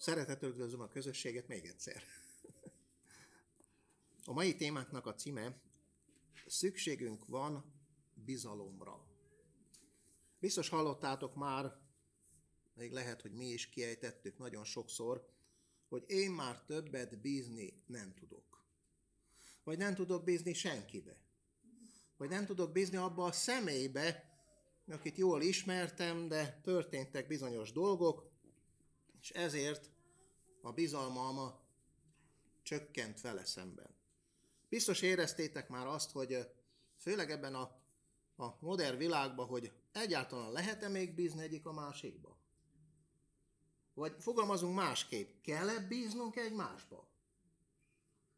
Szeretettel üdvözlöm a közösséget még egyszer. A mai témánknak a címe: szükségünk van bizalomra. Biztos hallottátok már, még lehet, hogy mi is kiejtettük nagyon sokszor, hogy én már többet bízni nem tudok. Vagy nem tudok bízni senkibe. Vagy nem tudok bízni abba a személybe, akit jól ismertem, de történtek bizonyos dolgok, és ezért a bizalmam csökkent vele szemben. Biztos éreztétek már azt, hogy főleg ebben a modern világban, hogy egyáltalán lehet-e még bízni egyik a másikba? Vagy fogalmazunk másképp, kell-e bíznunk egymásba?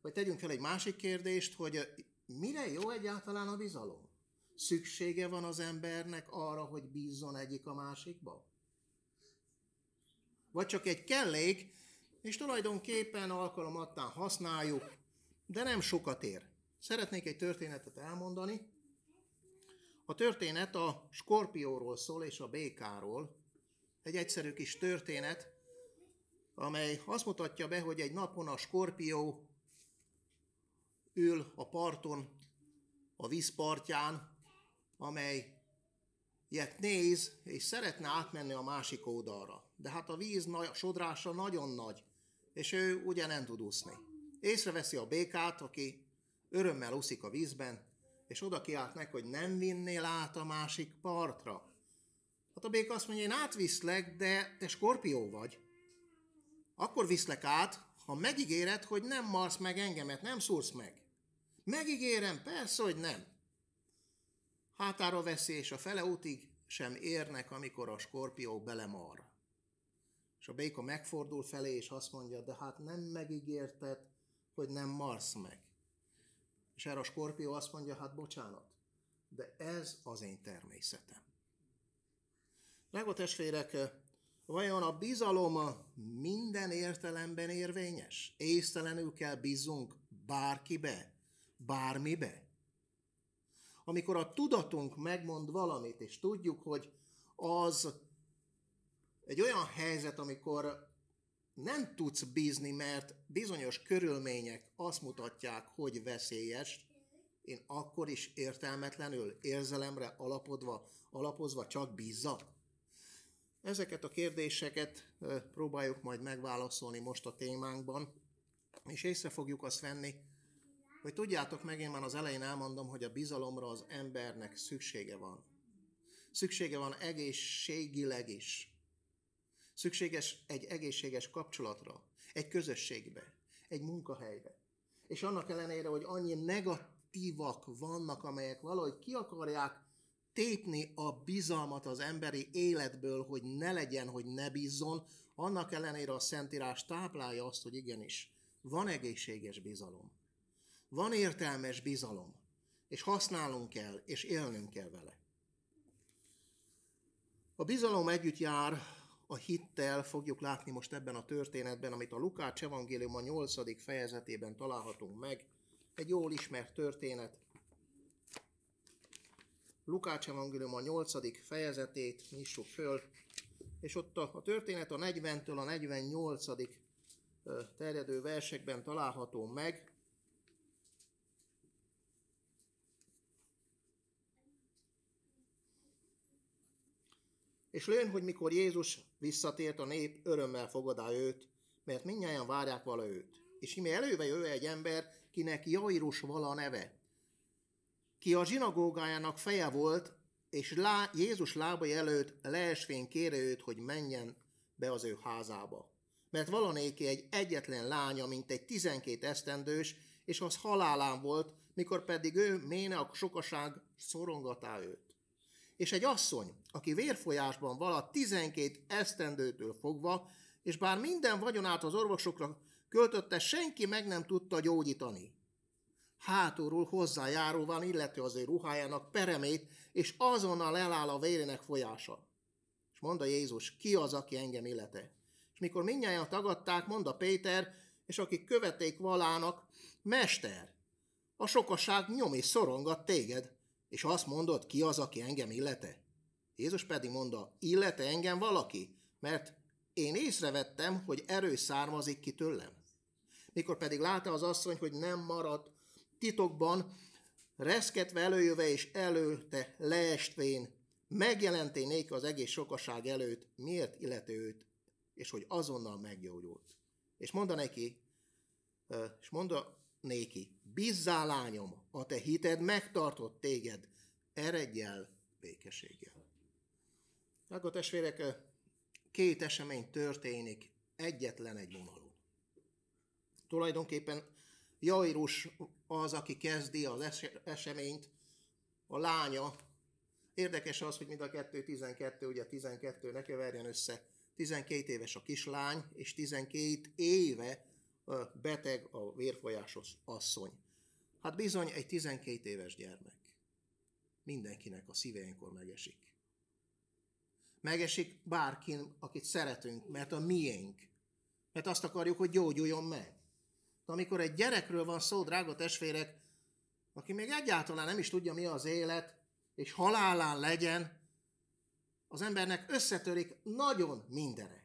Vagy tegyünk fel egy másik kérdést, hogy mire jó egyáltalán a bizalom? Szüksége van az embernek arra, hogy bízzon egyik a másikba? Vagy csak egy kellék, és tulajdonképpen alkalomattán használjuk, de nem sokat ér. Szeretnék egy történetet elmondani. A történet a skorpióról szól és a békáról. Egy egyszerű kis történet, amely azt mutatja be, hogy egy napon a skorpió ül a parton, a vízpartján, amelyet néz, és szeretne átmenni a másik oldalra. De hát a víz sodrása nagyon nagy, és ő ugye nem tud úszni. Észreveszi a békát, aki örömmel úszik a vízben, és oda kiált neki, hogy nem vinnél át a másik partra. Hát a béka azt mondja, én átviszlek, de te skorpió vagy. Akkor viszlek át, ha megígéred, hogy nem marsz meg engemet, nem szúrsz meg. Megígérem, persze, hogy nem. Hátára veszi, és a fele útig sem érnek, amikor a skorpió belemar. És a béka megfordul felé, és azt mondja, de hát nem megígérted, hogy nem marsz meg. És erre a skorpió azt mondja, hát bocsánat, de ez az én természetem. Drága testvérek, vajon a bizalom minden értelemben érvényes? Észtelenül kell bízzunk bárkibe, bármibe? Amikor a tudatunk megmond valamit, és tudjuk, hogy az egy olyan helyzet, amikor nem tudsz bízni, mert bizonyos körülmények azt mutatják, hogy veszélyes, én akkor is értelmetlenül, érzelemre alapozva csak bízzak. Ezeket a kérdéseket próbáljuk majd megválaszolni most a témánkban, és észre fogjuk azt venni, hogy tudjátok meg, én már az elején elmondom, hogy a bizalomra az embernek szüksége van. Szüksége van egészségileg is. Szükséges egy egészséges kapcsolatra, egy közösségbe, egy munkahelybe. És annak ellenére, hogy annyi negatívak vannak, amelyek valahogy ki akarják tépni a bizalmat az emberi életből, hogy ne legyen, hogy ne bízzon, annak ellenére a Szentírás táplálja azt, hogy igenis, van egészséges bizalom. Van értelmes bizalom, és használnunk kell, és élnünk kell vele. A bizalom együtt jár a hittel, fogjuk látni most ebben a történetben, amit a Lukács evangélium a 8. fejezetében találhatunk meg. Egy jól ismert történet. Lukács evangélium a 8. fejezetét nyissuk föl, és ott a történet a 40-től a 48. terjedő versekben található meg. És lőn, hogy mikor Jézus visszatért, a nép örömmel fogadá őt, mert mindnyájan várják vala őt. És íme előve jöjj egy ember, kinek Jairus vala neve, ki a zsinagógájának feje volt, és Jézus lábai előtt leesvén kére őt, hogy menjen be az ő házába. Mert valanéki egy egyetlen lánya, mint egy 12 esztendős, és az halálán volt, mikor pedig ő méne a sokaság szorongatá őt. És egy asszony, aki vérfolyásban vala 12 esztendőtől fogva, és bár minden vagyonát az orvosokra költötte, senki meg nem tudta gyógyítani. Hátulról hozzájáróván illeti az ő ruhájának peremét, és azonnal eláll a vérének folyása. És mondta Jézus, ki az, aki engem illete? És mikor mindnyájan tagadták, mondta Péter, és akik követték valának, Mester, a sokaság nyom és szorongat téged, és azt mondod, ki az, aki engem illete? Jézus pedig mondta, illete engem valaki, mert én észrevettem, hogy erő származik ki tőlem. Mikor pedig látta az asszony, hogy nem maradt titokban, reszketve előjöve és előtte leestvén, megjelenté néki az egész sokaság előtt, miért illeti őt, és hogy azonnal meggyógyult. És mondta néki, bízzál, lányom, a te hited megtartott téged, eredj el békességgel. Akkor testvérek, két esemény történik egyetlen egy vonalon. Tulajdonképpen Jairus az, aki kezdi az eseményt, a lánya. Érdekes az, hogy mind a kettő 12, ugye 12 ne keverjen össze, 12 éves a kislány, és 12 éve beteg a vérfolyásos asszony. Hát bizony egy 12 éves gyermek. Mindenkinek a szíve ilyenkor megesik. Megesik bárkin, akit szeretünk, mert a miénk. Mert azt akarjuk, hogy gyógyuljon meg. De amikor egy gyerekről van szó, drága testvérek, aki még egyáltalán nem is tudja, mi az élet, és halálán legyen, az embernek összetörik nagyon mindene.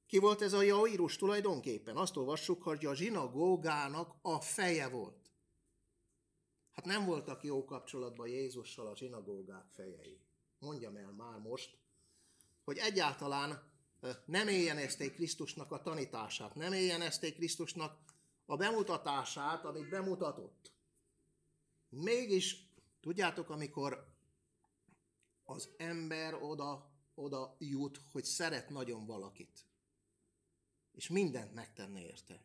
Ki volt ez a Jairus tulajdonképpen? Azt olvassuk, hogy a zsinagógának a feje volt. Hát nem voltak jó kapcsolatban Jézussal a zsinagógák fejei. Mondjam el már most, hogy egyáltalán nem éljenezték Krisztusnak a tanítását, nem éljenezték Krisztusnak a bemutatását, amit bemutatott. Mégis, tudjátok, amikor az ember oda jut, hogy szeret nagyon valakit, és mindent megtenne érte.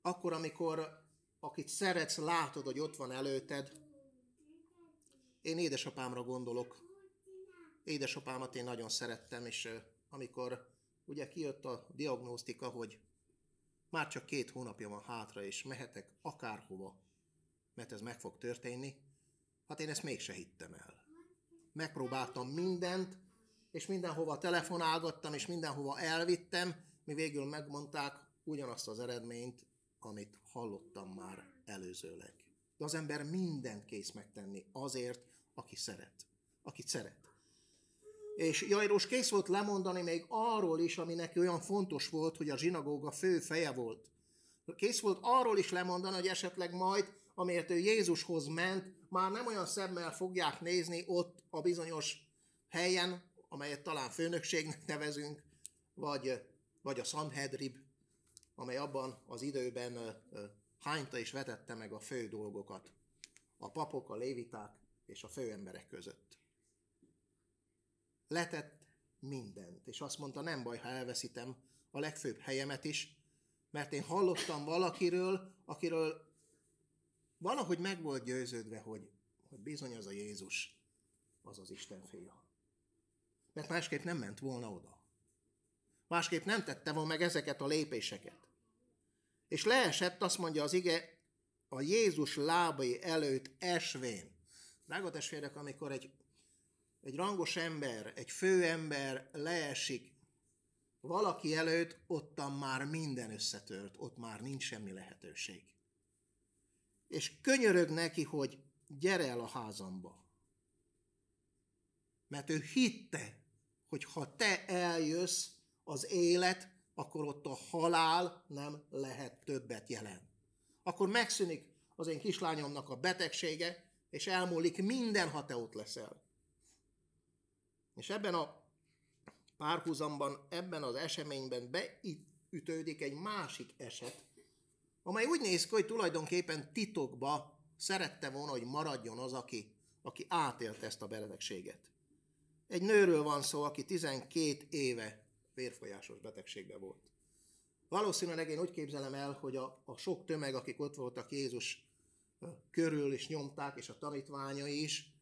Akkor, amikor akit szeretsz, látod, hogy ott van előtted, én édesapámra gondolok. Édesapámat én nagyon szerettem, és amikor ugye kijött a diagnóztika, hogy már csak 2 hónapja van hátra, és mehetek akárhova, mert ez meg fog történni, hát én ezt mégse hittem el. Megpróbáltam mindent, és mindenhova telefonálgattam, és mindenhova elvittem, mi végül megmondták ugyanazt az eredményt, amit hallottam már előzőleg. De az ember mindent kész megtenni azért, akit szeret. És Jairus kész volt lemondani még arról is, ami neki olyan fontos volt, hogy a zsinagóga fő feje volt. Kész volt arról is lemondani, hogy esetleg majd, amiért ő Jézushoz ment, már nem olyan szemmel fogják nézni ott a bizonyos helyen, amelyet talán főnökségnek nevezünk, vagy a Sanhedrin, amely abban az időben hányta és vetette meg a fő dolgokat. A papok, a léviták és a főemberek között. Letett mindent, és azt mondta, nem baj, ha elveszítem a legfőbb helyemet is, mert én hallottam valakiről, akiről valahogy meg volt győződve, hogy bizony az a Jézus, az az Isten fia. Mert másképp nem ment volna oda. Másképp nem tette volna meg ezeket a lépéseket. És leesett, azt mondja az ige, a Jézus lábai előtt esvén. Drága testvérek, amikor egy rangos ember, egy főember leesik valaki előtt, ottan már minden összetört, ott már nincs semmi lehetőség. És könyörög neki, hogy gyere el a házamba. Mert ő hitte, hogy ha te eljössz, az élet, akkor ott a halál nem lehet többet jelent. Akkor megszűnik az én kislányomnak a betegsége, és elmúlik minden, ha te ott leszel. És ebben a párhuzamban, ebben az eseményben beütődik egy másik eset, amely úgy néz ki, hogy tulajdonképpen titokba szerette volna, hogy maradjon az, aki átélte ezt a betegséget. Egy nőről van szó, aki 12 éve vérfolyásos betegségben volt. Valószínűleg én úgy képzelem el, hogy a sok tömeg, akik ott voltak Jézus körül és nyomták, és a tanítványai is,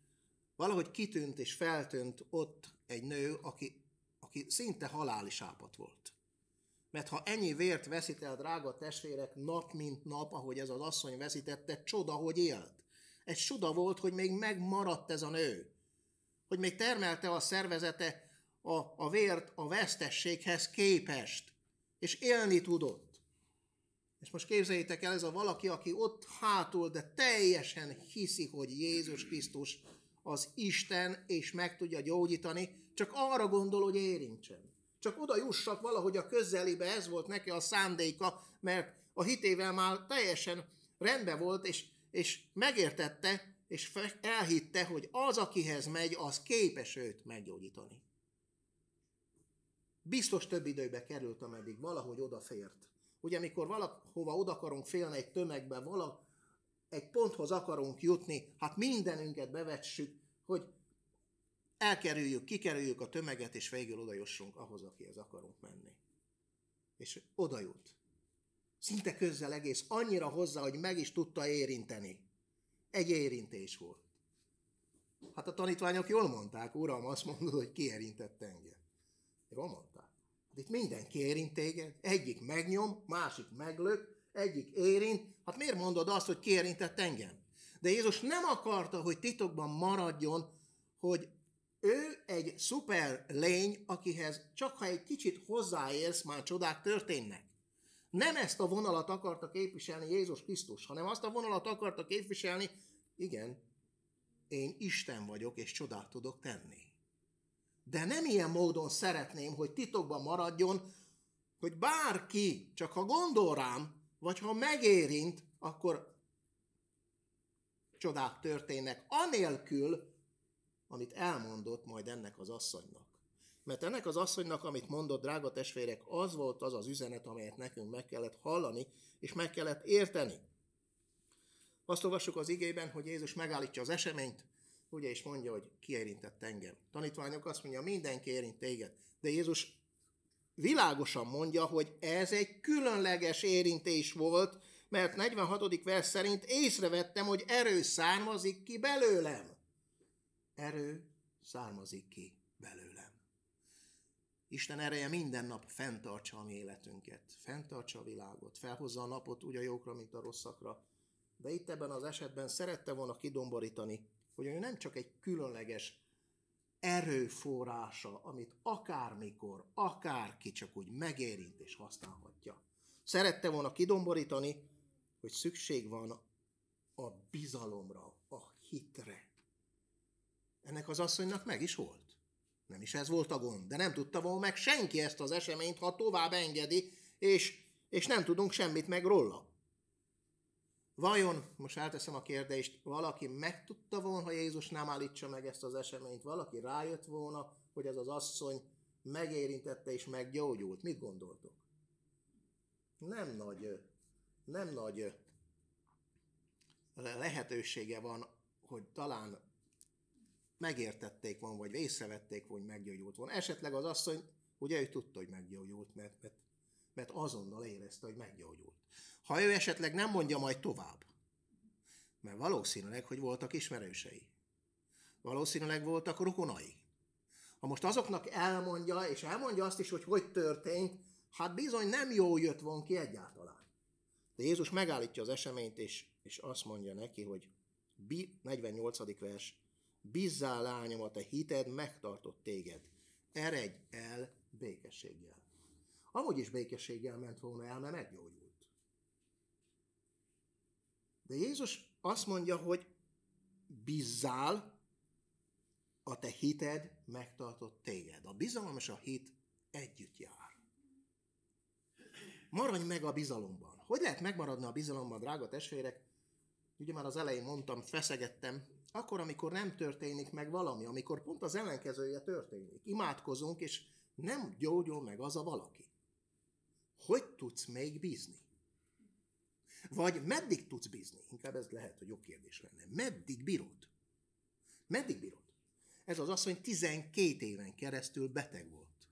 valahogy kitűnt és feltűnt ott egy nő, aki szinte haláli sápadt volt. Mert ha ennyi vért veszít el, drága testvérek, nap mint nap, ahogy ez az asszony veszítette, csoda, hogy élt. Egy csoda volt, hogy még megmaradt ez a nő. Hogy még termelte a szervezete a vért a vesztességhez képest. És élni tudott. És most képzeljétek el, ez a valaki, aki ott hátul, de teljesen hiszi, hogy Jézus Krisztus az Isten, és meg tudja gyógyítani, csak arra gondol, hogy érintsen. Csak oda jussak valahogy a közelébe, ez volt neki a szándéka, mert a hitével már teljesen rendben volt, és megértette, és elhitte, hogy az, akihez megy, az képes őt meggyógyítani. Biztos több időbe került, ameddig valahogy odafért. Ugye, amikor valahova oda akarunk félni egy tömegbe, egy ponthoz akarunk jutni, hát mindenünket bevetsük, hogy elkerüljük, kikerüljük a tömeget, és végül odajussunk ahhoz, akihez akarunk menni. És oda jut. Szinte közel egész, annyira hozzá, hogy meg is tudta érinteni. Egy érintés volt. Hát a tanítványok jól mondták, Uram, azt mondod, hogy ki érintett engem. Jól mondták. Hát itt mindenki érint téged, egyik megnyom, másik meglök, egyik érint. Hát miért mondod azt, hogy ki érintett engem? De Jézus nem akarta, hogy titokban maradjon, hogy ő egy szuper lény, akihez csak ha egy kicsit hozzáérsz, már csodák történnek. Nem ezt a vonalat akarta képviselni Jézus Krisztus, hanem azt a vonalat akarta képviselni, igen, én Isten vagyok, és csodát tudok tenni. De nem ilyen módon szeretném, hogy titokban maradjon, hogy bárki, csak ha gondol rám, vagy ha megérint, akkor csodák történnek, anélkül, amit elmondott majd ennek az asszonynak. Mert ennek az asszonynak, amit mondott, drága testvérek, az volt az az üzenet, amelyet nekünk meg kellett hallani, és meg kellett érteni. Azt olvassuk az igében, hogy Jézus megállítja az eseményt, ugye is mondja, hogy ki érintett engem. Tanítványok azt mondja, mindenki érint téged. De Jézus világosan mondja, hogy ez egy különleges érintés volt, mert 46. vers szerint észrevettem, hogy erő származik ki belőlem. Erő származik ki belőlem. Isten ereje minden nap fenntartsa a mi életünket, fenntartsa a világot, felhozza a napot úgy a jókra, mint a rosszakra. De itt ebben az esetben szerette volna kidomborítani, hogy ő nem csak egy különleges erőforrása, amit akármikor, akárki csak úgy megérint és használhatja. Szerette volna kidomborítani, hogy szükség van a bizalomra, a hitre. Ennek az asszonynak meg is volt. Nem is ez volt a gond, de nem tudta volna meg senki ezt az eseményt, ha tovább engedi, és nem tudunk semmit meg róla. Vajon, most elteszem a kérdést, valaki megtudta volna, ha Jézus nem állítsa meg ezt az eseményt? Valaki rájött volna, hogy ez az asszony megérintette és meggyógyult? Mit gondoltok? Nem nagy lehetősége van, hogy talán megértették volna, vagy észrevették volna, hogy meggyógyult volna. Esetleg az asszony, ugye ő tudta, hogy meggyógyult, mert azonnal érezte, hogy meggyógyult. Ha ő esetleg nem mondja majd tovább, mert valószínűleg, hogy voltak ismerősei, valószínűleg voltak rokonai. Ha most azoknak elmondja, és elmondja azt is, hogy történt, hát bizony nem jól jött volna ki egyáltalán. De Jézus megállítja az eseményt, és azt mondja neki, hogy 48. vers, bízzál, lányom, a te hited megtartott téged, eredj el békességgel. Amúgy is békességgel ment volna el, mert meggyógyult. De Jézus azt mondja, hogy bízzál, a te hited megtartott téged. A bizalom és a hit együtt jár. Maradj meg a bizalomban. Hogy lehet megmaradni a bizalomban, drága testvérek? Ugye már az elején mondtam, feszegettem, akkor, amikor nem történik meg valami, amikor pont az ellenkezője történik. Imádkozunk, és nem gyógyul meg az a valaki. Hogy tudsz még bízni? Vagy meddig tudsz bízni? Inkább ez lehet, hogy jó kérdés lenne. Meddig bírod? Meddig bírod? Ez az asszony 12 éven keresztül beteg volt.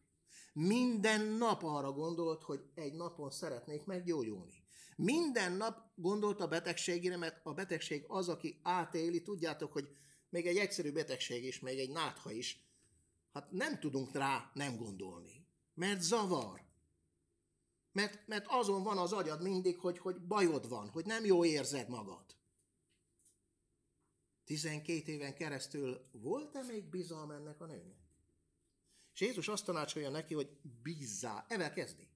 Minden nap arra gondolt, hogy egy napon szeretnék meggyógyulni. Minden nap gondolt a betegségére, mert a betegség az, aki átéli. Tudjátok, hogy még egy egyszerű betegség is, még egy nátha is, hát nem tudunk rá nem gondolni. Mert zavar. Mert azon van az agyad mindig, hogy bajod van, hogy nem jó érzed magad. 12 éven keresztül volt-e még bizalma ennek a nőnek? És Jézus azt tanácsolja neki, hogy bízzál, evel kezdi.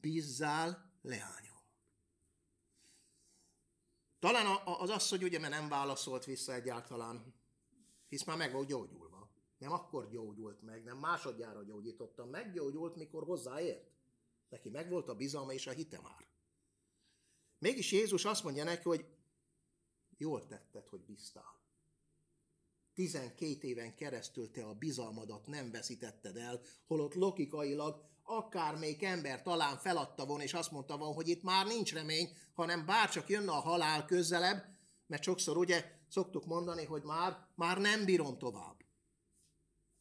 Bízzál, leányom. Talán az asszony ugye, mert nem válaszolt vissza egyáltalán. hisz már meg volt gyógyulva. Nem akkor gyógyult meg, nem másodjára gyógyítottam, meggyógyult, mikor hozzáért. Neki megvolt a bizalma és a hite már. Mégis Jézus azt mondja neki, hogy jól tetted, hogy bíztál. 12 éven keresztül te a bizalmadat nem veszítetted el, holott logikailag akármelyik ember talán feladta volna, és azt mondta volna, hogy itt már nincs remény, hanem bárcsak jönne a halál közelebb, mert sokszor ugye szoktuk mondani, hogy már nem bírom tovább.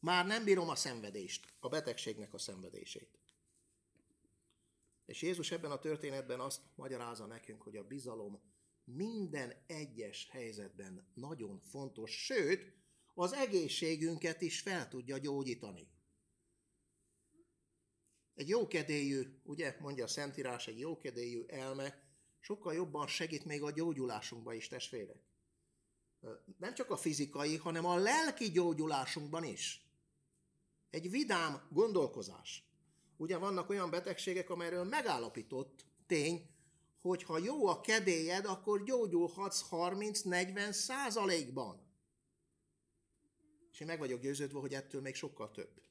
Már nem bírom a szenvedést, a betegségnek a szenvedését. És Jézus ebben a történetben azt magyarázza nekünk, hogy a bizalom minden egyes helyzetben nagyon fontos, sőt, az egészségünket is fel tudja gyógyítani. Egy jókedélyű, ugye mondja a Szentírás, egy jókedélyű elme sokkal jobban segít még a gyógyulásunkban is, testvérek. Nem csak a fizikai, hanem a lelki gyógyulásunkban is. Egy vidám gondolkozás. Ugye vannak olyan betegségek, amelyről megállapított tény, hogy ha jó a kedélyed, akkor gyógyulhatsz 30-40%-ban. És én meg vagyok győződve, hogy ettől még sokkal több.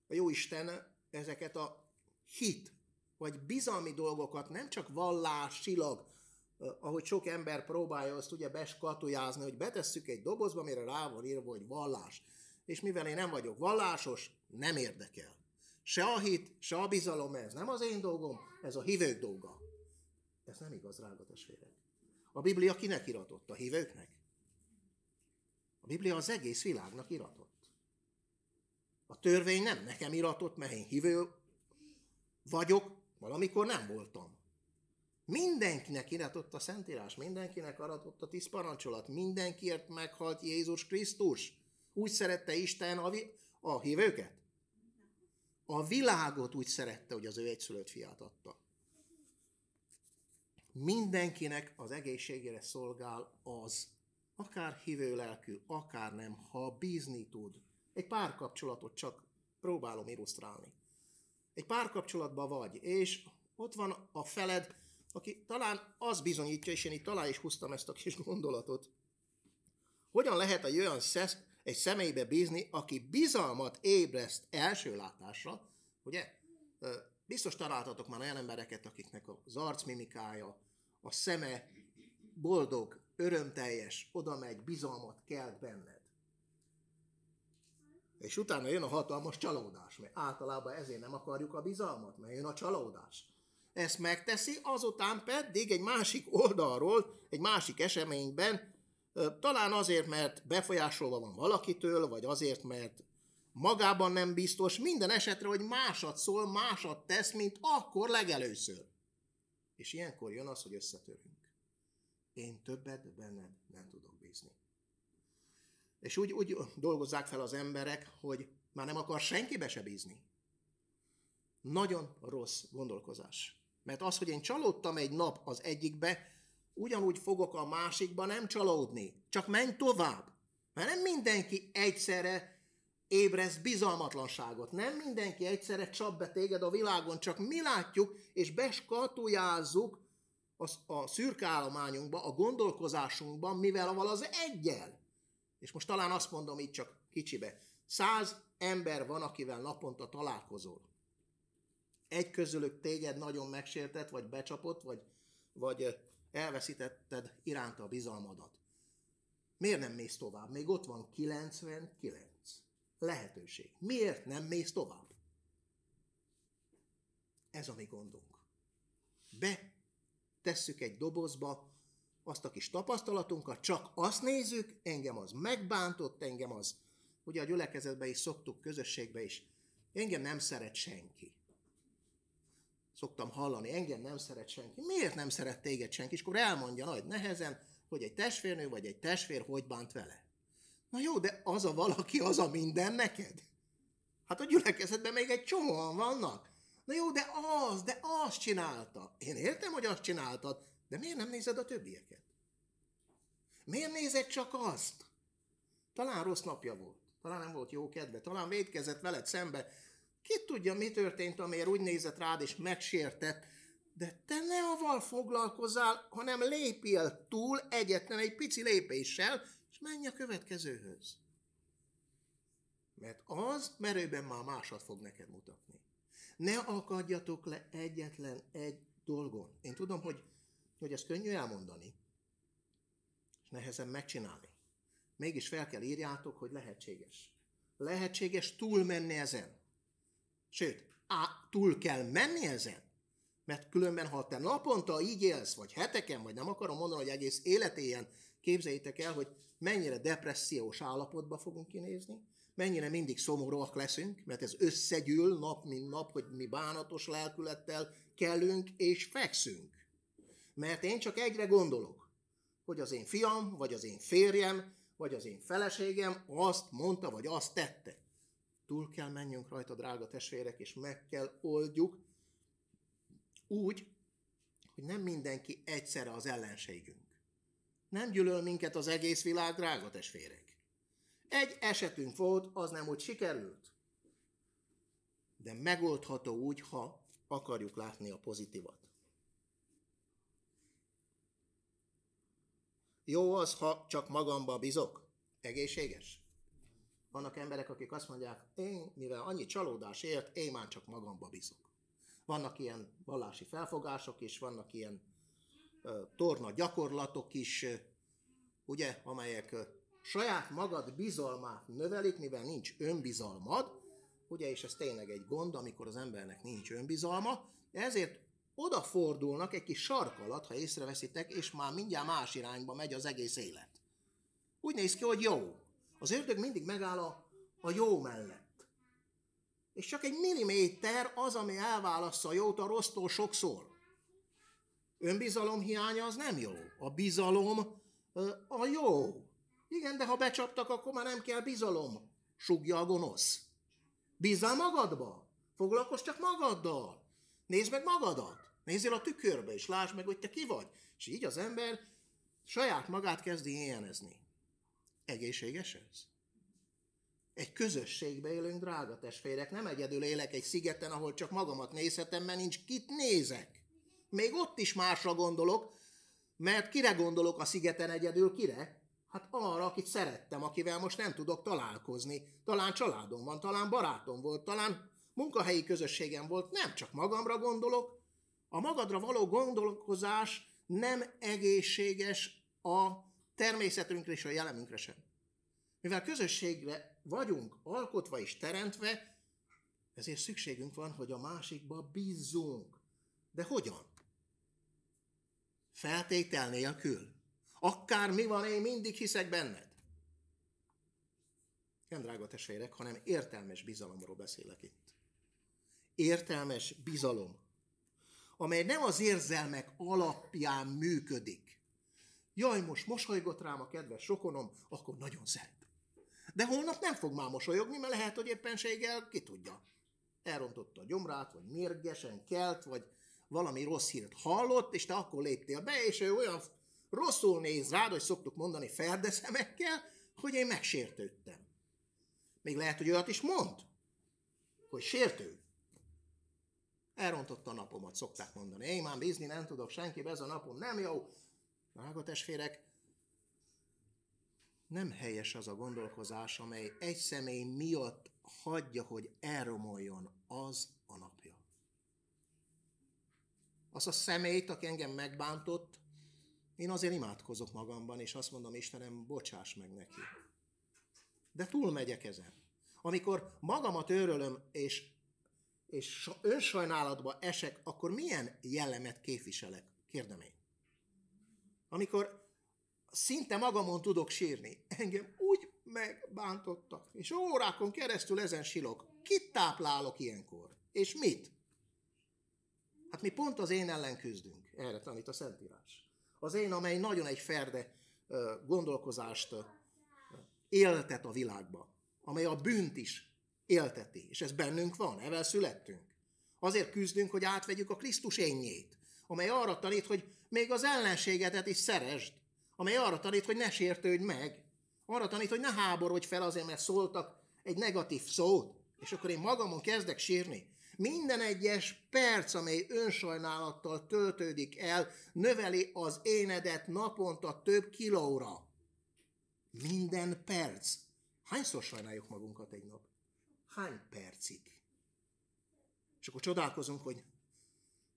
A Jóisten ezeket a hit, vagy bizalmi dolgokat nem csak vallásilag, ahogy sok ember próbálja azt ugye beskatujázni, hogy betesszük egy dobozba, amire rá van írva, hogy vallás. És mivel én nem vagyok vallásos, nem érdekel. Se a hit, se a bizalom, ez nem az én dolgom, ez a hívők dolga. Ez nem igaz, drága testvérek. A Biblia kinek iratott? A hívőknek? A Biblia az egész világnak iratott. A törvény nem nekem iratott, mert én hívő vagyok, valamikor nem voltam. Mindenkinek iratott a Szentírás, mindenkinek aratott a 10 parancsolat, mindenkiért meghalt Jézus Krisztus. Úgy szerette Isten a hívőket? A világot úgy szerette, hogy az ő egyszülött fiát adta. Mindenkinek az egészségére szolgál az, akár hívő lelkű, akár nem, ha bízni tud. Egy párkapcsolatot csak próbálom illusztrálni. Egy párkapcsolatban vagy, és ott van a feled, aki talán az bizonyítja, és én itt talán is húztam ezt a kis gondolatot, hogyan lehet egy személybe bízni, aki bizalmat ébreszt első látásra, ugye? Biztos találtatok már olyan embereket, akiknek az arcmimikája, a szeme boldog, örömteljes, oda megy, bizalmat kelt benned. És utána jön a hatalmas csalódás, mert általában ezért nem akarjuk a bizalmat, mert jön a csalódás. Ezt megteszi, azután pedig egy másik oldalról, egy másik eseményben, talán azért, mert befolyásolva van valakitől, vagy azért, mert magában nem biztos, minden esetre, hogy másat szól, másat tesz, mint akkor legelőször. És ilyenkor jön az, hogy összetörünk. Én többet benned nem tudok bízni. És úgy dolgozzák fel az emberek, hogy már nem akar senkibe se bízni. Nagyon rossz gondolkozás. Mert az, hogy én csalódtam egy nap az egyikbe, ugyanúgy fogok a másikba nem csalódni. Csak menj tovább. Mert nem mindenki egyszerre ébreszt bizalmatlanságot. Nem mindenki egyszerre csap be téged a világon, csak mi látjuk és beskatujázzuk a szürke állományunkba, a gondolkozásunkban, mivel avval az egyel. És most talán azt mondom így csak kicsibe. 100 ember van, akivel naponta találkozol. Egy közülük téged nagyon megsértett, vagy becsapott, vagy elveszítetted iránta a bizalmadat. Miért nem mész tovább? Még ott van 99 lehetőség. Miért nem mész tovább? Ez a mi gondunk. Betesszük egy dobozba azt a kis tapasztalatunkat, csak azt nézzük, engem az megbántott, engem az, ugye a gyülekezetben is szoktuk, közösségben is, engem nem szeret senki. Szoktam hallani, engem nem szeret senki. Miért nem szeret téged senki? És akkor elmondja nagy nehezen, hogy egy testvérnő vagy egy testvér hogy bánt vele. Na jó, de az a valaki, az a minden neked? Hát a gyülekezetben még egy csomóan vannak. Na jó, de azt csinálta. Én értem, hogy azt csináltad, de miért nem nézed a többieket? Miért nézed csak azt? Talán rossz napja volt, talán nem volt jó kedve, talán vétkezett veled szembe. Ki tudja, mi történt, amiért úgy nézett rád és megsértett, de te ne avval foglalkozzál, hanem lépjél túl egyetlen egy pici lépéssel, és menj a következőhöz. Mert az merőben már másat fog neked mutatni. Ne akadjatok le egyetlen egy dolgon. Én tudom, hogy ez könnyű elmondani, és nehezen megcsinálni. Mégis fel kell írjátok, hogy lehetséges. Lehetséges túlmenni ezen. Sőt, túl kell menni ezen. Mert különben, ha te naponta így élsz, vagy heteken, vagy nem akarom mondani, hogy egész életéjen, képzeljétek el, hogy mennyire depressziós állapotba fogunk kinézni, mennyire mindig szomorúak leszünk, mert ez összegyűl nap mint nap, hogy mi bánatos lelkülettel kellünk és fekszünk. Mert én csak egyre gondolok, hogy az én fiam, vagy az én férjem, vagy az én feleségem azt mondta, vagy azt tette. Túl kell menjünk rajta, drága testvérek, és meg kell oldjuk úgy, hogy nem mindenki egyszerre az ellenségünk. Nem gyűlöl minket az egész világ, drága testvérek. Egy esetünk volt, az nem úgy sikerült. De megoldható úgy, ha akarjuk látni a pozitívat. Jó az, ha csak magamba bízok. Egészséges? Vannak emberek, akik azt mondják, én, mivel annyi csalódás ért, én már csak magamba bízok. Vannak ilyen vallási felfogások is, vannak ilyen torna gyakorlatok is, ugye, amelyek saját magad bizalmát növelik, mivel nincs önbizalmad, ugye, és ez tényleg egy gond, amikor az embernek nincs önbizalma, ezért odafordulnak egy kis sark alatt, ha észreveszitek, és már mindjárt más irányba megy az egész élet. Úgy néz ki, hogy jó. Az ördög mindig megáll a jó mellett. És csak egy milliméter az, ami elválassza a jót a rossztól sokszor. Önbizalom hiánya az nem jó. A bizalom a jó. Igen, de ha becsaptak, akkor már nem kell bizalom, sugja a gonosz. Bízzál magadba. Foglalkozz csak magaddal. Nézd meg magadat. Nézzél a tükörbe, és lásd meg, hogy te ki vagy. És így az ember saját magát kezdi ilyenezni. Egészséges ez? Egy közösségbe élünk, drága testvérek. Nem egyedül élek egy szigeten, ahol csak magamat nézhetem, mert nincs kit nézek. Még ott is másra gondolok, mert kire gondolok a szigeten egyedül, kire? Hát arra, akit szerettem, akivel most nem tudok találkozni. Talán családom van, talán barátom volt, talán munkahelyi közösségem volt. Nem csak magamra gondolok. A magadra való gondolkozás nem egészséges a természetünkre és a jellemünkre sem. Mivel közösségre vagyunk alkotva és teremtve, ezért szükségünk van, hogy a másikba bízzunk. De hogyan? Feltétel nélkül. Akár mi van, én mindig hiszek benned. Nem, drága testvérek, hanem értelmes bizalomról beszélek itt. Értelmes bizalom, amely nem az érzelmek alapján működik. Jaj, most mosolygott rám a kedves rokonom, akkor nagyon szebb. De holnap nem fog már mosolyogni, mert lehet, hogy éppenséggel ki tudja. Elrontotta a gyomrát, vagy mérgesen kelt, vagy valami rossz hírt hallott, és te akkor léptél be, és ő olyan rosszul néz rád, hogy szoktuk mondani ferdeszemekkel, hogy én megsértődtem. Még lehet, hogy olyat is mond, hogy sértő. Elrontotta a napomat, szokták mondani. Én már bízni nem tudok senkibe, ez a napom nem jó. Drága testvérek, nem helyes az a gondolkozás, amely egy személy miatt hagyja, hogy elromoljon az a napja. Az a személyt, aki engem megbántott, én azért imádkozok magamban, és azt mondom, Istenem, bocsáss meg neki. De túlmegyek ezen. Amikor magamat őrölöm, és önsajnálatba esek, akkor milyen jellemet képviselek? Kérdem én. Amikor szinte magamon tudok sírni, engem úgy megbántottak, és órákon keresztül ezen silok. Kit táplálok ilyenkor? És mit? Hát mi pont az én ellen küzdünk. Erre tanít a Szentírás. Az én, amely nagyon egy ferde gondolkozást éltet a világba, amely a bűnt is élteti, és ez bennünk van, ezzel születtünk. Azért küzdünk, hogy átvegyük a Krisztus énjét, amely arra tanít, hogy még az ellenségedet is szeresd, amely arra tanít, hogy ne sértődj meg, arra tanít, hogy ne háborodj fel azért, mert szóltak egy negatív szót, és akkor én magamon kezdek sírni. Minden egyes perc, amely önsajnálattal töltődik el, növeli az énedet naponta több kilóra. Minden perc. Hányszor sajnáljuk magunkat egy nap? Hány percig? És akkor csodálkozunk, hogy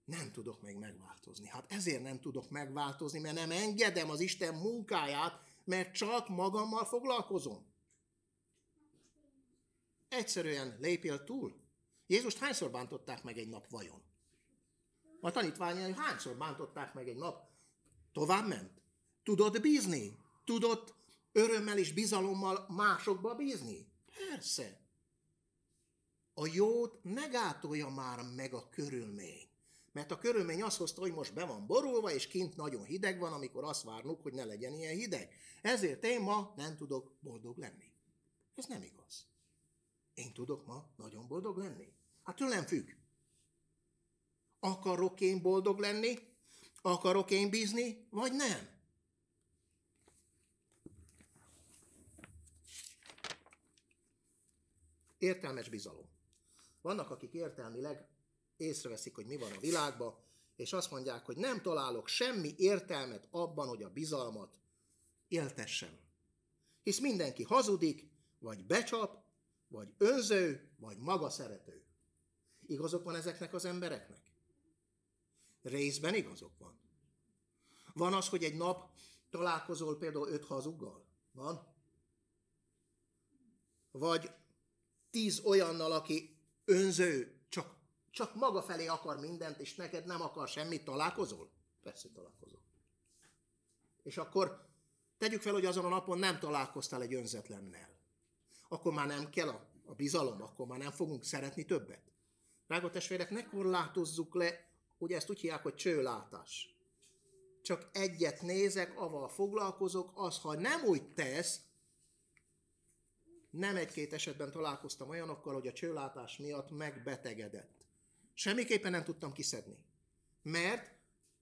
nem tudok még megváltozni. Hát ezért nem tudok megváltozni, mert nem engedem az Isten munkáját, mert csak magammal foglalkozom. Egyszerűen lépjél túl. Jézust hányszor bántották meg egy nap vajon? A tanítványai hányszor bántották meg egy nap? Tovább ment. Tudod bízni? Tudod örömmel és bizalommal másokba bízni? Persze. A jót ne gátolja már meg a körülmény. Mert a körülmény azt hozta, hogy most be van borulva, és kint nagyon hideg van, amikor azt várnuk, hogy ne legyen ilyen hideg. Ezért én ma nem tudok boldog lenni. Ez nem igaz. Én tudok ma nagyon boldog lenni. Hát tőlem függ. Akarok én boldog lenni? Akarok én bízni? Vagy nem? Értelmes bizalom. Vannak, akik értelmileg észreveszik, hogy mi van a világban, és azt mondják, hogy nem találok semmi értelmet abban, hogy a bizalmat éltessem. Hisz mindenki hazudik, vagy becsap, vagy önző, vagy maga szerető. Igazok van ezeknek az embereknek? Részben igazok van. Van az, hogy egy nap találkozol például 5 hazuggal? Van? Vagy 10 olyannal, aki önző, csak maga felé akar mindent, és neked nem akar semmit, találkozol? Persze találkozol. És akkor tegyük fel, hogy azon a napon nem találkoztál egy önzetlennel. Akkor már nem kell a bizalom, akkor már nem fogunk szeretni többet. Drága testvérek, ne korlátozzuk le, ugye ezt úgy hívják, hogy csőlátás. Csak egyet nézek, avval foglalkozok, az, ha nem úgy tesz, nem 1-2 esetben találkoztam olyanokkal, hogy a csőlátás miatt megbetegedett. Semmiképpen nem tudtam kiszedni. Mert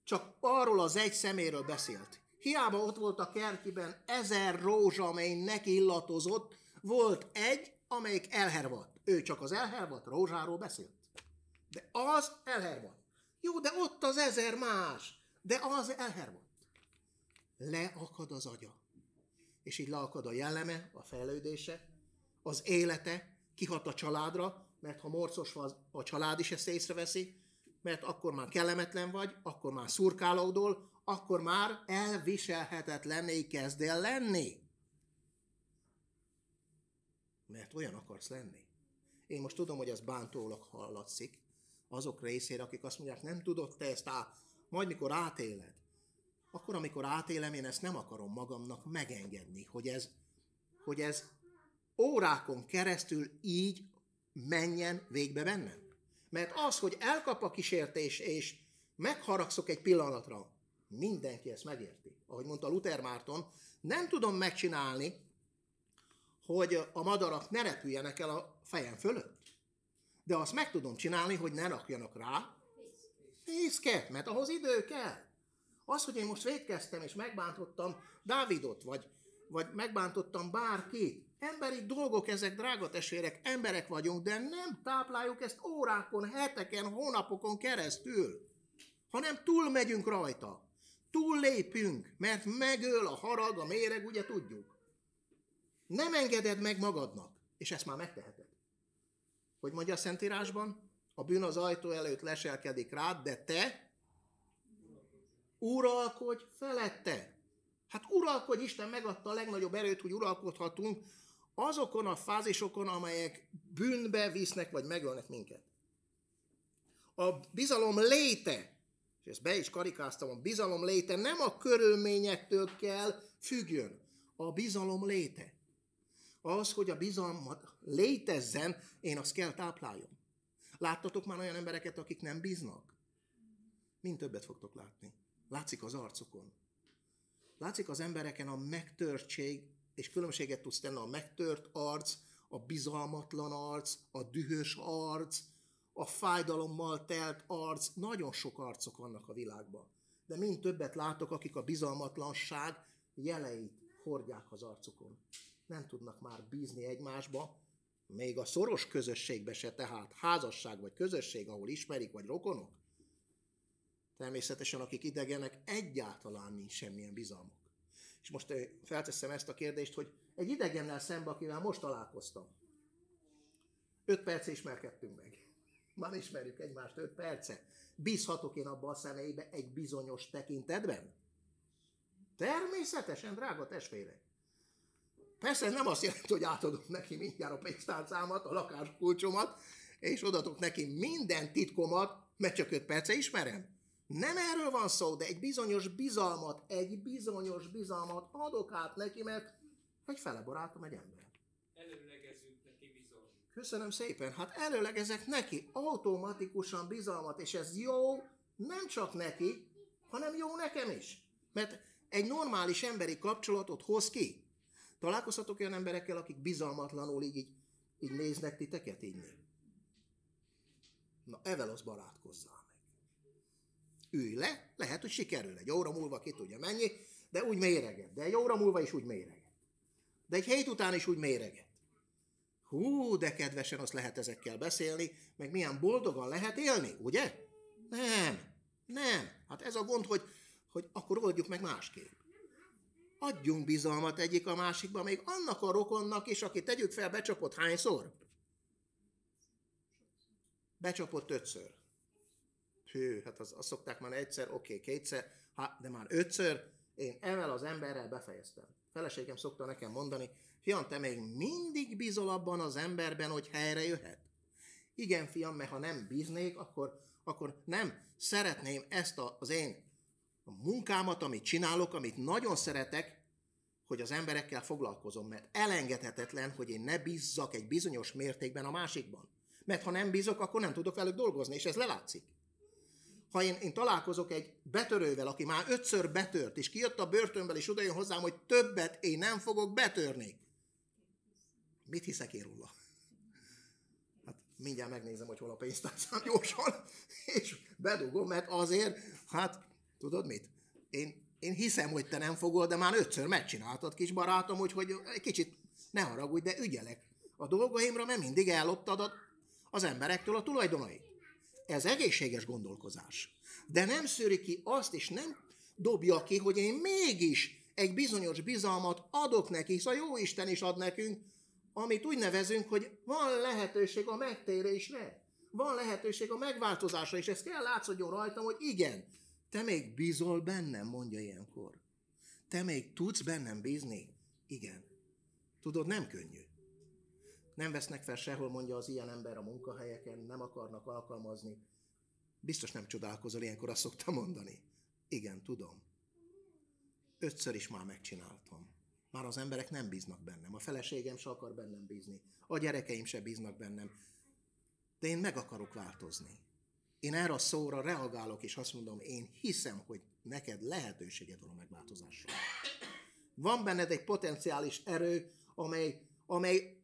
csak arról az egy szeméről beszélt. Hiába ott volt a kertjében 1000 rózsa, amely neki illatozott, volt egy, amelyik elhervadt. Ő csak az elhervadt rózsáról beszélt. De az elhervadt. Jó, de ott az 1000 más. De az elhervadt. Leakad az agya. És így leakad a jelleme, a fejlődése, az élete, kihat a családra, mert ha morcos van, a család is ezt észreveszi, mert akkor már kellemetlen vagy, akkor már szurkálódol, akkor már elviselhetetlenné kezd el lenni. Mert olyan akarsz lenni. Én most tudom, hogy ez bántólag hallatszik azok részére, akik azt mondják, nem tudod te ezt majd mikor átéled. Akkor, amikor átélem, én ezt nem akarom magamnak megengedni, hogy ez órákon keresztül így menjen végbe bennem. Mert az, hogy elkap a kísértés, és megharagszok egy pillanatra, mindenki ezt megérti. Ahogy mondta Luther Márton, nem tudom megcsinálni, hogy a madarak ne repüljenek el a fejem fölött. De azt meg tudom csinálni, hogy ne rakjanak rá fészket, mert ahhoz idő kell. Az, hogy én most vétkeztem és megbántottam Dávidot, vagy megbántottam bárkit, emberi dolgok ezek, drága testvérek, emberek vagyunk, de nem tápláljuk ezt órákon, heteken, hónapokon keresztül, hanem túlmegyünk rajta, túllépünk, mert megöl a harag, a méreg, ugye tudjuk. Nem engeded meg magadnak, és ezt már megteheted. Hogy mondja a Szentírásban? A bűn az ajtó előtt leselkedik rád, de te uralkodj felette. Hát uralkodj, Isten megadta a legnagyobb erőt, hogy uralkodhatunk azokon a fázisokon, amelyek bűnbe visznek, vagy megölnek minket. A bizalom léte, és ezt be is karikáztam, a bizalom léte nem a körülményektől kell függjön. A bizalom léte. Az, hogy a bizalmat létezzen, én azt kell tápláljam. Láttatok már olyan embereket, akik nem bíznak? Mind többet fogtok látni. Látszik az arcukon. Látszik az embereken a megtörtség, és különbséget tudsz tenni a megtört arc, a bizalmatlan arc, a dühös arc, a fájdalommal telt arc. Nagyon sok arcok vannak a világban. De mind többet látok, akik a bizalmatlanság jeleit hordják az arcukon. Nem tudnak már bízni egymásba, még a szoros közösségbe se, tehát házasság vagy közösség, ahol ismerik vagy rokonok. Természetesen, akik idegenek, egyáltalán nincs semmilyen bizalmuk. És most felteszem ezt a kérdést, hogy egy idegennel szembe, akivel most találkoztam. 5 perce ismerkedtünk meg. Már ismerjük egymást 5 perce. Bízhatok én abba a személybe egy bizonyos tekintetben? Természetesen, drága testvérek. Persze ez nem azt jelenti, hogy átadom neki mindjárt a pénztárcámat, a lakáskulcsomat, és odaadok neki minden titkomat, mert csak 5 perce ismerem. Nem erről van szó, de egy bizonyos bizalmat adok át neki, mert egy fele barátom egy ember. Előlegezünk neki bizalmat. Köszönöm szépen. Hát előlegezek neki automatikusan bizalmat, és ez jó nem csak neki, hanem jó nekem is. Mert egy normális emberi kapcsolatot hoz ki. Találkozhatok olyan emberekkel, akik bizalmatlanul így néznek titeket így? Na, evel az barátkozzál meg. Ülj le, lehet, hogy sikerül. Egy óra múlva ki tudja mennyi, de úgy méreget. De egy óra múlva is úgy méreget. De egy hét után is úgy méreget. Hú, de kedvesen azt lehet ezekkel beszélni, meg milyen boldogan lehet élni, ugye? Nem. Hát ez a gond, hogy akkor oldjuk meg másképp. Adjunk bizalmat egyik a másikba, még annak a rokonnak is, aki tegyük fel, becsapott hányszor? Becsapott 5-ször. Hű, hát azt szokták már egyszer, oké, 2-szer, de már 5-ször, én ezzel az emberrel befejeztem. Feleségem szokta nekem mondani, fiam, te még mindig bízol abban az emberben, hogy helyre jöhet? Igen, fiam, mert ha nem bíznék, akkor nem szeretném ezt az én munkámat, amit csinálok, amit nagyon szeretek, hogy az emberekkel foglalkozom, mert elengedhetetlen, hogy én ne bízzak egy bizonyos mértékben a másikban. Mert ha nem bízok, akkor nem tudok velük dolgozni, és ez lelátszik. Ha én találkozok egy betörővel, aki már 5-ször betört, és kijött a börtönből, és odajön hozzám, hogy többet én nem fogok betörni. Mit hiszek én róla? Hát mindjárt megnézem, hogy hol a pénztárcám gyorsan, és bedugom, mert azért, hát tudod mit? Én hiszem, hogy te nem fogod, de már 5-ször megcsináltad, kis barátom, hogy egy kicsit ne haragudj, de ügyelek a dolgaimra, mert mindig elloptad az emberektől a tulajdonait. Ez egészséges gondolkozás. De nem szűri ki azt, és nem dobja ki, hogy én mégis egy bizonyos bizalmat adok neki, hisz a Jóisten is ad nekünk, amit úgy nevezünk, hogy van lehetőség a megtérésre. Van lehetőség a megváltozásra, és ez kell látszódjon rajtam, hogy igen, te még bízol bennem, mondja ilyenkor. Te még tudsz bennem bízni? Igen. Tudod, nem könnyű. Nem vesznek fel sehol, mondja az ilyen ember a munkahelyeken, nem akarnak alkalmazni. Biztos nem csodálkozol, ilyenkor azt szoktam mondani. Igen, tudom. 5-ször is már megcsináltam. Már az emberek nem bíznak bennem. A feleségem se akar bennem bízni. A gyerekeim se bíznak bennem. De én meg akarok változni. Én erre a szóra reagálok, és azt mondom, én hiszem, hogy neked lehetőséged van a megváltozásra. Van benned egy potenciális erő, amely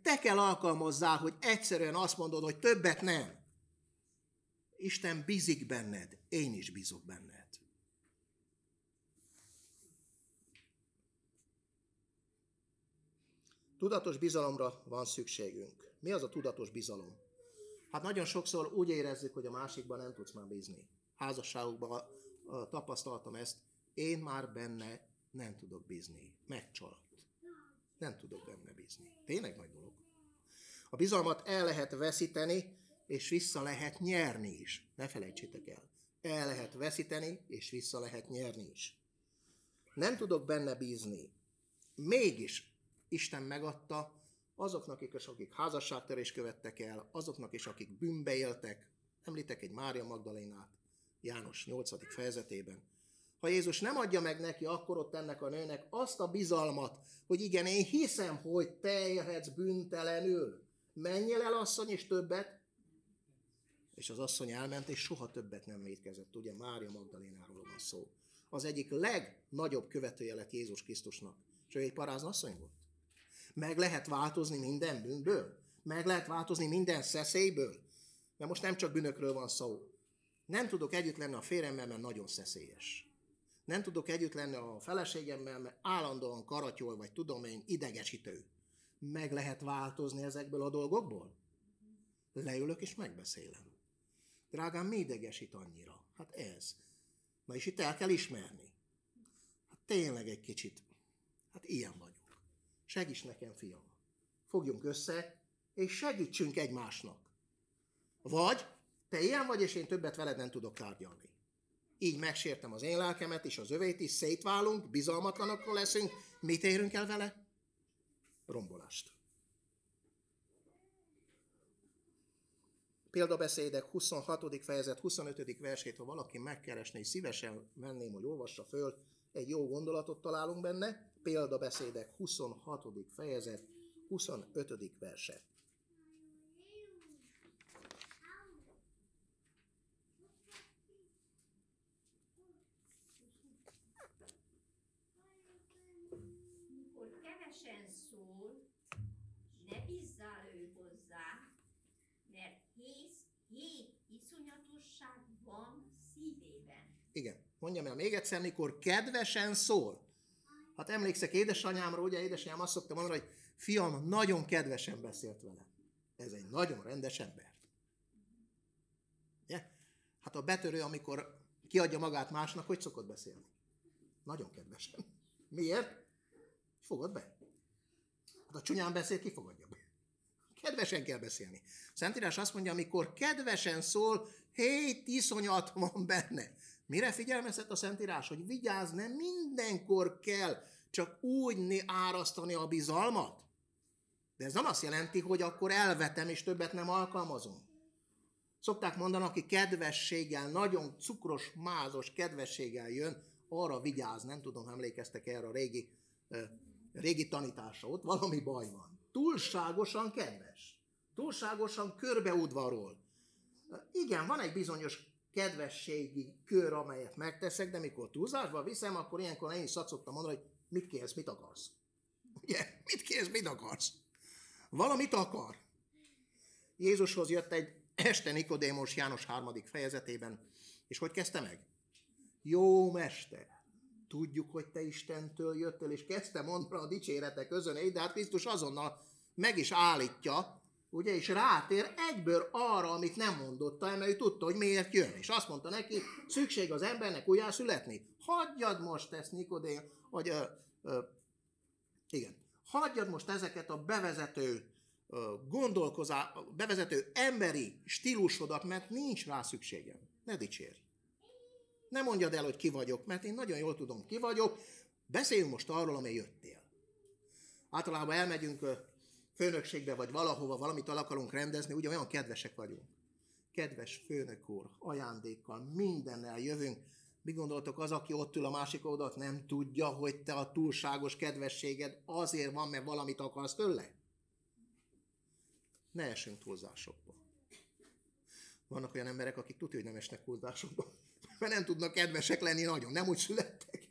te kell alkalmazzál, hogy egyszerűen azt mondod, hogy többet nem. Isten bízik benned, én is bízok benned. Tudatos bizalomra van szükségünk. Mi az a tudatos bizalom? Hát nagyon sokszor úgy érezzük, hogy a másikban nem tudsz már bízni. Házasságokban tapasztaltam ezt, én már benne nem tudok bízni. Megcsalt. Nem tudok benne bízni. Tényleg nagy dolog. A bizalmat el lehet veszíteni, és vissza lehet nyerni is. Ne felejtsétek el. El lehet veszíteni, és vissza lehet nyerni is. Nem tudok benne bízni. Mégis Isten megadta azoknak is, akik házasságtörést követtek el, azoknak is, akik bűnbe éltek. Említek egy Mária Magdalénát, János 8. fejezetében. Ha Jézus nem adja meg neki, akkor ott ennek a nőnek azt a bizalmat, hogy igen, én hiszem, hogy te élhetsz bűntelenül. Menjél el, asszony, és többet. És az asszony elment, és soha többet nem vétkezett. Ugye Mária Magdalénáról van szó. Az egyik legnagyobb követője lett Jézus Krisztusnak. És ő egy parázna asszony volt. Meg lehet változni minden bűnből. Meg lehet változni minden szeszélyből. Mert most nem csak bűnökről van szó. Nem tudok együtt lenni a férjemmel, mert nagyon szeszélyes. Nem tudok együtt lenni a feleségemmel, mert állandóan karatyol, vagy tudom én, idegesítő. Meg lehet változni ezekből a dolgokból? Leülök és megbeszélem. Drágám, mi idegesít annyira? Hát ez. Na és itt el kell ismerni. Hát tényleg egy kicsit, hát ilyen vagyok. Segíts nekem, fiam. Fogjunk össze, és segítsünk egymásnak. Vagy te ilyen vagy, és én többet veled nem tudok tárgyalni. Így megsértem az én lelkemet, és az övét is, szétválunk, bizalmatlanok leszünk. Mit érünk el vele? Rombolást. Példabeszédek 26. fejezet 25. versét, ha valaki megkeresné, és szívesen venném, hogy olvassa föl, egy jó gondolatot találunk benne. Példabeszédek 26. fejezet 25. verse. Mikor kevesen szól, ne bízzál ő hozzá, mert hét iszonyatosság van szívében. Igen, mondjam el még egyszer, mikor kedvesen szól. Hát emlékszek édesanyámra, ugye édesanyám azt szokta mondani, hogy fiam, nagyon kedvesen beszélt vele. Ez egy nagyon rendes ember. Ugye? Hát a betörő, amikor kiadja magát másnak, hogy szokott beszélni? Nagyon kedvesen. Miért? Fogad be. Hát a csúnyán beszél, ki fogadja be? Kedvesen kell beszélni. Szentírás azt mondja, amikor kedvesen szól, hét iszonyat van benne. Mire figyelmeztet a Szentírás? Hogy vigyázz, nem mindenkor kell csak úgy árasztani a bizalmat. De ez nem azt jelenti, hogy akkor elvetem és többet nem alkalmazom. Szokták mondani, aki kedvességgel, nagyon cukros, mázos kedvességgel jön, arra vigyázz, nem tudom, emlékeztek erre a régi tanításra, ott valami baj van. Túlságosan kedves, túlságosan körbeudvarol. Igen, van egy bizonyos kedvességi kör, amelyet megteszek, de mikor túlzásba viszem, akkor ilyenkor én is szoktam mondani, hogy mit kérsz, mit akarsz. Ugye? Mit kérsz, mit akarsz? Valamit akar. Jézushoz jött egy este Nikodémos János 3. fejezetében, és hogy kezdte meg? Jó mester, tudjuk, hogy te Istentől jöttél, és kezdte mondani a dicséretek közönéig, de hát Krisztus azonnal meg is állítja, ugye, és rátér egyből arra, amit nem mondotta el, mert ő tudta, hogy miért jön. És azt mondta neki, szükség az embernek újjászületni. Hagyjad most ezt, Nikodém, hogy igen, hagyjad most ezeket a bevezető emberi stílusodat, mert nincs rá szükségem. Ne dicsérj. Ne mondjad el, hogy ki vagyok, mert én nagyon jól tudom, ki vagyok. Beszéljünk most arról, amely jöttél. Általában elmegyünk főnökségbe, vagy valahova, valamit el akarunk rendezni, ugye olyan kedvesek vagyunk. Kedves főnök úr, ajándékkal, mindennel jövünk. Mi gondoltok, az, aki ott ül a másik oldalt, nem tudja, hogy te a túlságos kedvességed azért van, mert valamit akarsz tőle? Ne essünk túlzásokba. Vannak olyan emberek, akik tudja, hogy nem esnek túlzásokba, mert nem tudnak kedvesek lenni nagyon, nem úgy születtek.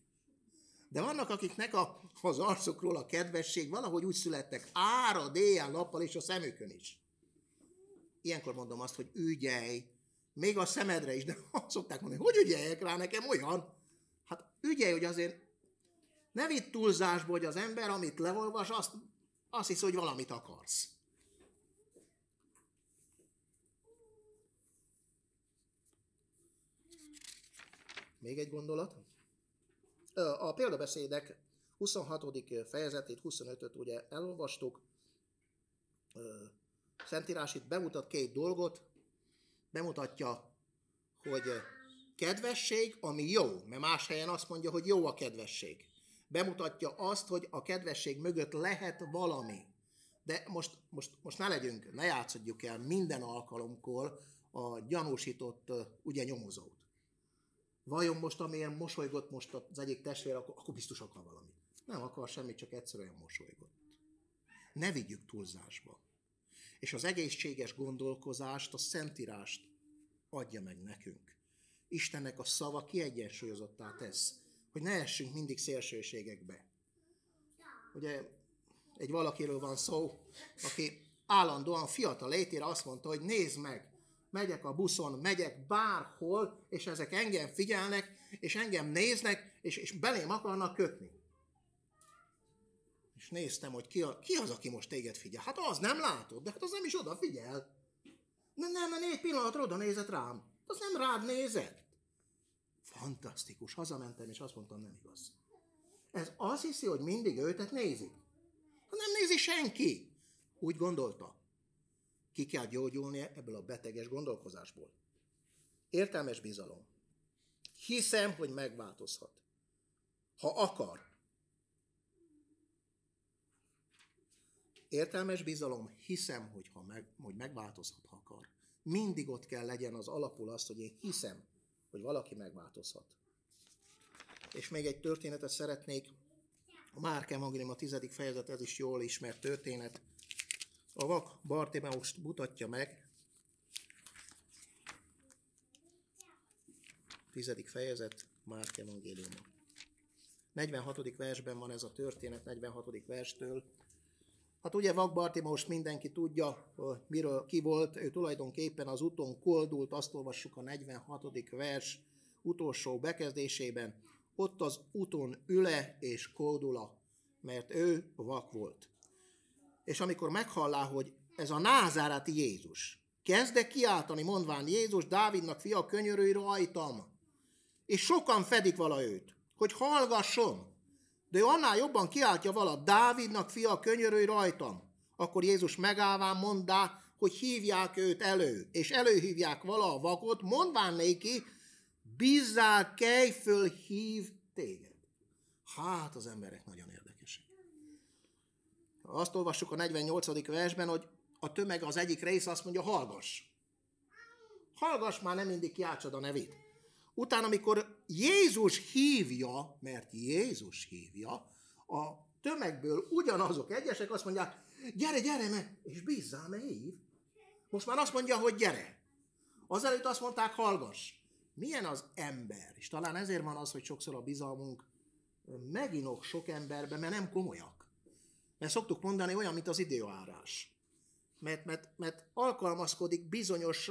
De vannak, akiknek az arcukról a kedvesség valahogy úgy születtek, árad éjjel-nappal és a szemükön is. Ilyenkor mondom azt, hogy ügyelj, még a szemedre is, de azt szokták mondani, hogy ügyeljek rá, nekem olyan. Hát ügyelj, hogy azért ne vidd túlzásba, hogy az ember, amit leolvas, azt hisz, hogy valamit akarsz. Még egy gondolat. A példabeszédek 26. fejezetét, 25-öt ugye elolvastuk. Szentírás itt bemutat két dolgot. Bemutatja, hogy kedvesség, ami jó, mert más helyen azt mondja, hogy jó a kedvesség. Bemutatja azt, hogy a kedvesség mögött lehet valami. De most ne játszodjuk el minden alkalomkor a gyanúsított ugye nyomozót. Vajon most, amilyen mosolygott most az egyik testvér, akkor biztos akar valamit. Nem akar semmit, csak egyszerűen mosolygott. Ne vigyük túlzásba. És az egészséges gondolkozást, a Szentírást adja meg nekünk. Istennek a szava kiegyensúlyozottá tesz, hogy ne essünk mindig szélsőségekbe. Ugye egy valakiről van szó, aki állandóan fiatal létére azt mondta, hogy nézd meg, megyek a buszon, megyek bárhol, és ezek engem figyelnek, és engem néznek, és belém akarnak kötni. És néztem, hogy ki az, aki most téged figyel. Hát az nem látod, de hát az nem is odafigyel. Nem, egy pillanatra oda nézett rám. Az nem rád nézett. Fantasztikus. Hazamentem, és azt mondtam, nem igaz. Ez azt hiszi, hogy mindig őtet nézik. Nem nézi senki. Úgy gondolta. Ki kell gyógyulnia ebből a beteges gondolkozásból. Értelmes bizalom. Hiszem, hogy megváltozhat. Ha akar. Értelmes bizalom, hiszem, hogy megváltozhat, ha akar. Mindig ott kell legyen az alapul azt, hogy én hiszem, hogy valaki megváltozhat. És még egy történetet szeretnék. A Márk evangélium a 10. fejezet, ez is jól ismert történet. A vak Bartimeust mutatja meg. 10. fejezet, Márk evangélium. 46. versben van ez a történet, 46. verstől. Hát ugye vak Bartimeust mindenki tudja, miről ki volt. Ő tulajdonképpen az úton koldult, azt olvassuk a 46. vers utolsó bekezdésében. Ott az úton üle és koldula, mert ő vak volt. És amikor meghallá, hogy ez a názáreti Jézus, kezde kiáltani, mondván, Jézus, Dávidnak fia, könyörülj rajtam. És sokan fedik vala őt, hogy hallgasson. De ő annál jobban kiáltja vala, Dávidnak fia, könyörülj rajtam. Akkor Jézus megállván mondá, hogy hívják őt elő, és előhívják vala a vakot, mondván néki, bízzál, kelj föl, hív téged. Hát az emberek nagyon érdekesek. Azt olvassuk a 48. versben, hogy a tömeg az egyik része azt mondja, hallgass. Hallgass, már nem mindig kiáltsad a nevét. Utána, amikor Jézus hívja, mert Jézus hívja, a tömegből ugyanazok egyesek azt mondják, gyere, és bízzál, mert hív. Most már azt mondja, hogy gyere. Azelőtt azt mondták, hallgass. Milyen az ember? És talán ezért van az, hogy sokszor a bizalmunk meginok sok emberbe, mert nem komolyak. Mert szoktuk mondani, olyan, mint az időjárás. Mert alkalmazkodik bizonyos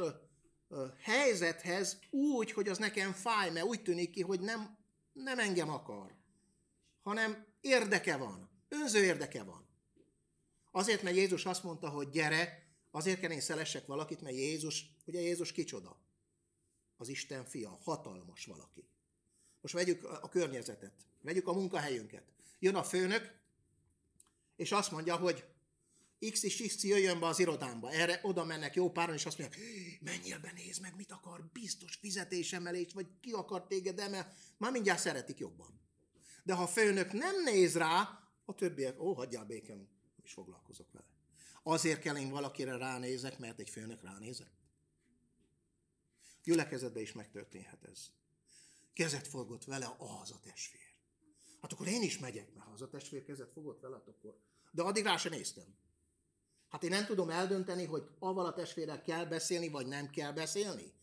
helyzethez úgy, hogy az nekem fáj, mert úgy tűnik ki, hogy nem engem akar, hanem érdeke van, önző érdeke van. Azért, mert Jézus azt mondta, hogy gyere, azért kell én szelessek valakit, mert Jézus kicsoda? Az Isten fia, hatalmas valaki. Most vegyük a környezetet, vegyük a munkahelyünket. Jön a főnök, és azt mondja, hogy X és X jöjjön be az irodámba. Erre oda mennek jó páran, és azt mondják, menjél be, nézd meg, mit akar, biztos fizetésemelést, vagy ki akar téged emel, már mindjárt szeretik jobban. De ha a főnök nem néz rá, a többiek, hagyjál békén, nem is foglalkozok vele. Azért kell én valakire ránézek, mert egy főnök ránézett. Gyülekezetben is megtörténhet ez. Kezet fogott vele az a testvér. Hát akkor én is megyek, mert ha az a testvér kezet fogott vele, akkor... De addig rá sem néztem. Hát én nem tudom eldönteni, hogy avval a testvérrel kell beszélni, vagy nem kell beszélni.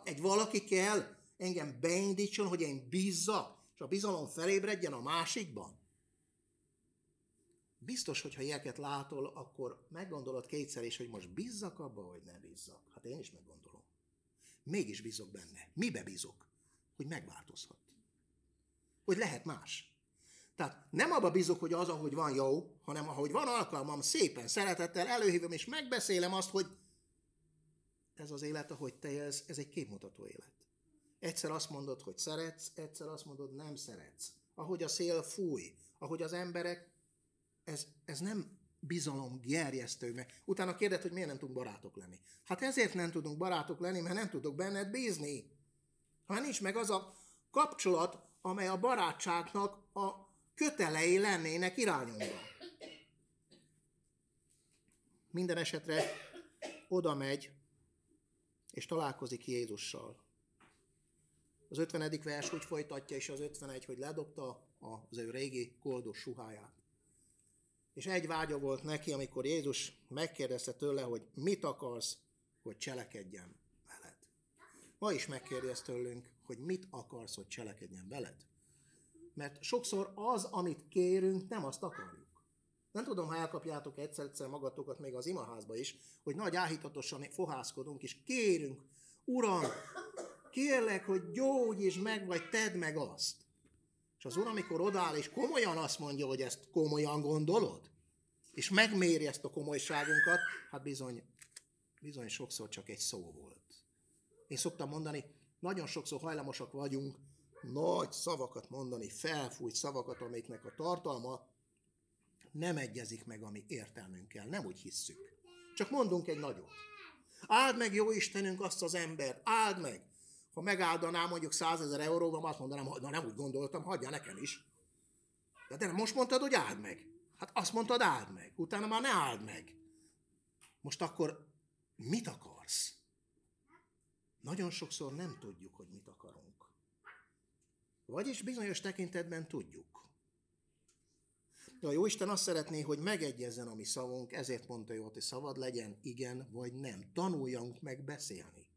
Egy valaki kell engem beindítson, hogy én bízzak, és a bizalom felébredjen a másikban. Biztos, hogyha ilyeket látol, akkor meggondolod kétszer is, hogy most bízzak abba, vagy ne bízzak. Hát én is meggondolom. Mégis bízok benne. Mibe bízok? Hogy megváltozhat. Hogy lehet más. Tehát nem abba bízok, hogy az, ahogy van, jó, hanem ahogy van alkalmam, szépen, szeretettel előhívom, és megbeszélem azt, hogy ez az élet, ahogy te élsz, ez egy képmutató élet. Egyszer azt mondod, hogy szeretsz, egyszer azt mondod, nem szeretsz. Ahogy a szél fúj, ahogy az emberek, ez nem bizalom gerjesztő, mert utána kérded, hogy miért nem tudunk barátok lenni. Hát ezért nem tudunk barátok lenni, mert nem tudok benned bízni. Ha nincs meg az a kapcsolat, amely a barátságnak a kötelei lennének irányunkba. Minden esetre oda megy, és találkozik Jézussal. Az 50. vers úgy folytatja, és az 51, hogy ledobta az ő régi koldus suháját. És egy vágya volt neki, amikor Jézus megkérdezte tőle, hogy mit akarsz, hogy cselekedjem veled. Ma is megkérdez tőlünk, hogy mit akarsz, hogy cselekedjen veled. Mert sokszor az, amit kérünk, nem azt akarjuk. Nem tudom, ha elkapjátok egyszer magatokat még az imaházba is, hogy nagy áhítatosan fohászkodunk, és kérünk, Uram, kérlek, hogy gyógyítsd meg, vagy tedd meg azt. És az Úr, amikor odáll, és komolyan azt mondja, hogy ezt komolyan gondolod, és megméri ezt a komolyságunkat, hát bizony sokszor csak egy szó volt. Én szoktam mondani, nagyon sokszor hajlamosak vagyunk nagy szavakat mondani, felfújt szavakat, amiknek a tartalma nem egyezik meg a mi értelmünkkel. Nem úgy hisszük. Csak mondunk egy nagyot. Áld meg, jó Istenünk, azt az embert, áld meg! Ha megáldanám mondjuk 100 000 euróval, azt mondanám, hogy na nem úgy gondoltam, hagyja nekem is. De most mondtad, hogy áld meg. Hát azt mondtad, áld meg. Utána már ne áld meg. Most akkor mit akarsz? Nagyon sokszor nem tudjuk, hogy mit akarunk. Vagyis bizonyos tekintetben tudjuk. De a Jóisten azt szeretné, hogy megegyezzen a mi szavunk, ezért mondta ő, hogy szabad legyen, igen vagy nem. Tanuljunk meg beszélni.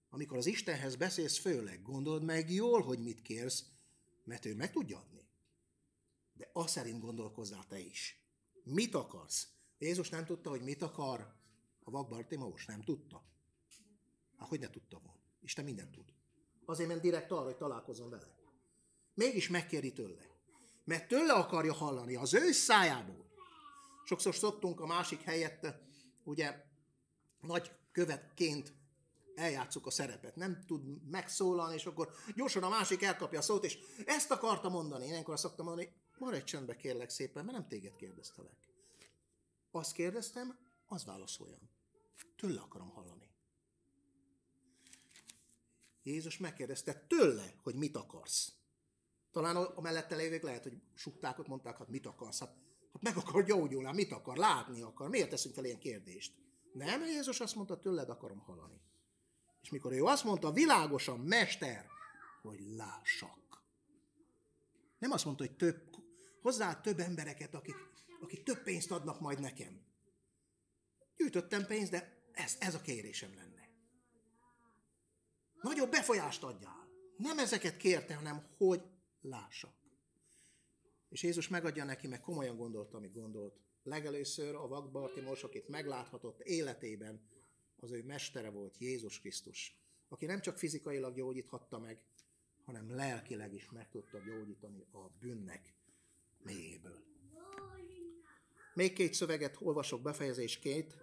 Amikor az Istenhez beszélsz, főleg gondold meg jól, hogy mit kérsz, mert ő meg tudja adni. De azt szerint gondolkozzál te is. Mit akarsz? Jézus nem tudta, hogy mit akar. A vak Bartimeus nem tudta. Hát hogy ne tudta volna? Isten mindent tud. Azért ment direkt arra, hogy találkozzon vele. Mégis megkéri tőle. Mert tőle akarja hallani, az ő szájából. Sokszor szoktunk a másik helyett, ugye, nagy követként eljátszuk a szerepet. Nem tud megszólalni, és akkor gyorsan a másik elkapja a szót, és ezt akarta mondani. Én ilyenkor azt szoktam mondani, maradj csendbe, kérlek szépen, mert nem téged kérdeztelek. Azt kérdeztem, az válaszoljam. Tőle akarom hallani. Jézus megkérdezte tőle, hogy mit akarsz. Talán a mellette lévők lehet, hogy sukták, ott mondták, hát mit akarsz? Hát meg akar gyógyulni, mit akar, látni akar. Miért teszünk fel ilyen kérdést? Nem, Jézus azt mondta, tőled akarom hallani. És mikor ő azt mondta világosan, mester, hogy lássak. Nem azt mondta, hogy hozzá több embereket, akik több pénzt adnak majd nekem. Gyűjtöttem pénzt, de ez a kérésem lenne. Nagyobb befolyást adjál. Nem ezeket kérte, hanem hogy lássak. És Jézus megadja neki, meg komolyan gondolta, amit gondolt. Legelőször a vak Bartimeus, akit megláthatott életében, az ő mestere volt, Jézus Krisztus, aki nem csak fizikailag gyógyíthatta meg, hanem lelkileg is meg tudta gyógyítani a bűnnek mélyéből. Még 2 szöveget olvasok befejezésként,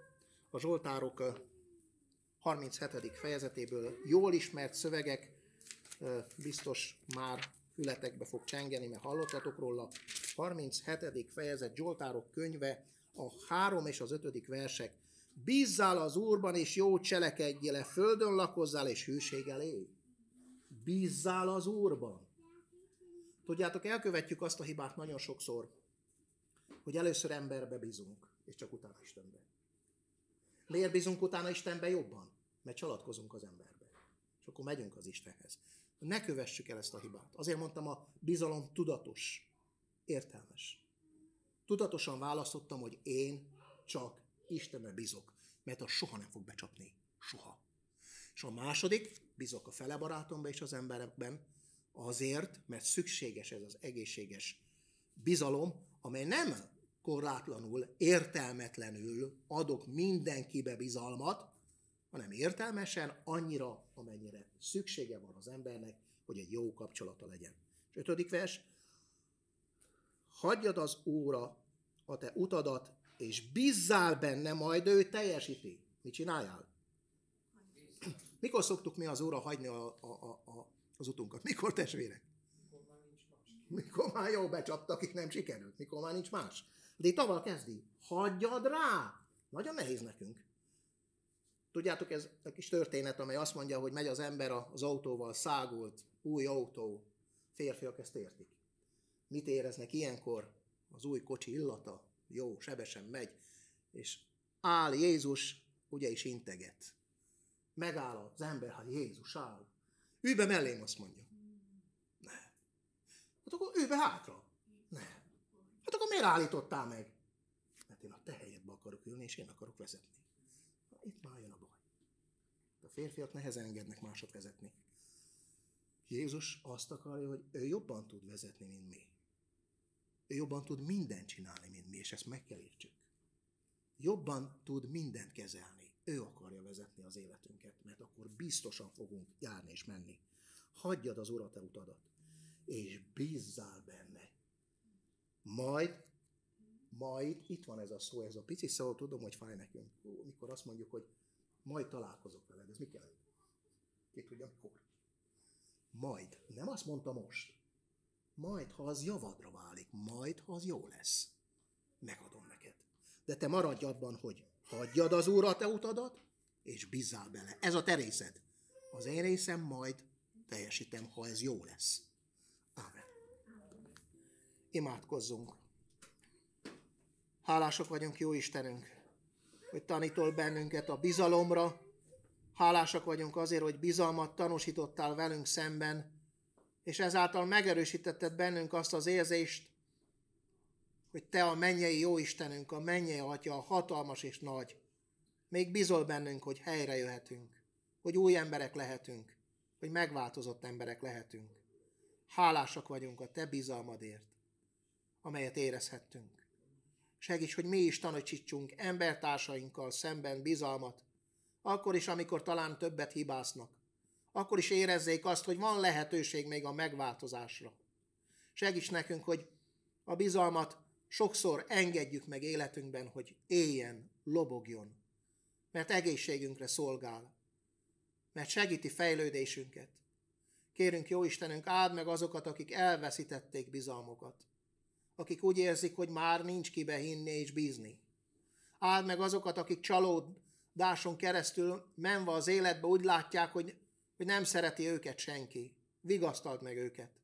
a Zsoltárok 37. fejezetéből jól ismert szövegek, biztos már fületekbe fog csengeni, mert hallottatok róla. 37. fejezet, Zsoltárok könyve, a 3 és az 5. versek. Bízzál az Úrban, és jó cselekedjél le, földön lakozzál, és hűséggel élj. Bízzál az Úrban. Tudjátok, elkövetjük azt a hibát nagyon sokszor, hogy először emberbe bízunk, és csak utána Istenbe. Miért bízunk utána Istenbe jobban? Mert csalatkozunk az emberbe. És akkor megyünk az Istenhez. Ne kövessük el ezt a hibát. Azért mondtam, a bizalom tudatos, értelmes. Tudatosan választottam, hogy én csak Istenbe bízok, mert az soha nem fog becsapni. Soha. És a második, bízok a fele barátomba és az emberekben, azért, mert szükséges ez az egészséges bizalom, amely nem korlátlanul, értelmetlenül adok mindenkibe bizalmat, hanem értelmesen annyira, amennyire szüksége van az embernek, hogy egy jó kapcsolata legyen. És 5. vers, hagyjad az Úrra a te utadat, és bízzál benne, majd ő teljesíti. Mit csináljál? Mikor szoktuk mi az Úrra hagyni az utunkat? Mikor, testvérek? Mikor már jó becsaptak, akik nem sikerült. Mikor már nincs más. De itt avval kezdi. Hagyjad rá! Nagyon nehéz nekünk. Tudjátok, ez egy kis történet, amely azt mondja, hogy megy az ember az autóval, szágult, új autó. Férfiak ezt értik. Mit éreznek ilyenkor? Az új kocsi illata, jó, sebesen megy, és áll Jézus, ugye is integet. Megáll az ember, ha Jézus áll. Ülj be mellém, azt mondja. Nem. Hát akkor ülj be hátra. Nem. Hát akkor miért állítottál meg? Mert én a te helyedbe akarok ülni, és én akarok vezetni. Itt már jön a baj. A férfiak nehezen engednek másot vezetni. Jézus azt akarja, hogy ő jobban tud vezetni, mint mi. Ő jobban tud mindent csinálni, mint mi, és ezt meg kell értsük. Jobban tud mindent kezelni. Ő akarja vezetni az életünket, mert akkor biztosan fogunk járni és menni. Hagyjad az Urat, te utadat, és bízzál benne. Majd, itt van ez a szó, ez a pici szó, tudom, hogy fáj nekünk. Mikor azt mondjuk, hogy majd találkozok veled, ez mit jelent? Ki tudja, mikor? Majd. Nem azt mondta most. Majd, ha az javadra válik. Majd, ha az jó lesz. Megadom neked. De te maradj abban, hogy hagyjad az Úr a te utadat, és bízzál bele. Ez a te részed. Az én részem majd teljesítem, ha ez jó lesz. Ámen. Imádkozzunk. Hálások vagyunk, jó Istenünk, hogy tanítol bennünket a bizalomra. Hálásak vagyunk azért, hogy bizalmat tanúsítottál velünk szemben, és ezáltal megerősítetted bennünk azt az érzést, hogy te a mennyei jó Istenünk, a mennyei Atya, a hatalmas és nagy. Még bizol bennünk, hogy helyre jöhetünk, hogy új emberek lehetünk, hogy megváltozott emberek lehetünk. Hálásak vagyunk a te bizalmadért, amelyet érezhettünk. Segíts, hogy mi is tanúsítsunk embertársainkkal szemben bizalmat, akkor is, amikor talán többet hibáznak. Akkor is érezzék azt, hogy van lehetőség még a megváltozásra. Segíts nekünk, hogy a bizalmat sokszor engedjük meg életünkben, hogy éljen, lobogjon, mert egészségünkre szolgál, mert segíti fejlődésünket. Kérünk, jó Istenünk, áld meg azokat, akik elveszítették bizalmukat, akik úgy érzik, hogy már nincs kibe hinni és bízni. Áld meg azokat, akik csalódáson keresztül menve az életbe úgy látják, hogy nem szereti őket senki. Vigasztald meg őket.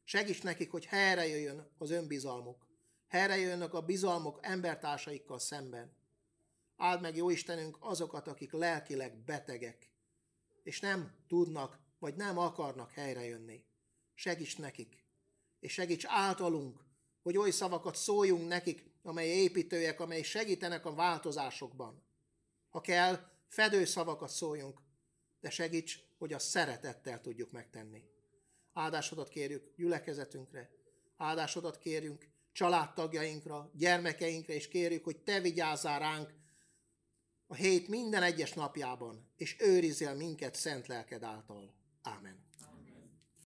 Segíts nekik, hogy helyre jöjjön az önbizalmuk. Helyre jöjjönnek a bizalmok embertársaikkal szemben. Áld meg, jó Istenünk, azokat, akik lelkileg betegek, és nem tudnak, vagy nem akarnak helyrejönni. Segíts nekik, és segíts általunk, hogy oly szavakat szóljunk nekik, amely építőek, amely segítenek a változásokban. Ha kell, fedő szavakat szóljunk, de segíts, hogy a szeretettel tudjuk megtenni. Áldásodat kérjük gyülekezetünkre, áldásodat kérjünk családtagjainkra, gyermekeinkre, és kérjük, hogy te vigyázzál ránk a hét minden egyes napjában, és őrizzél minket szent lelked által. Ámen.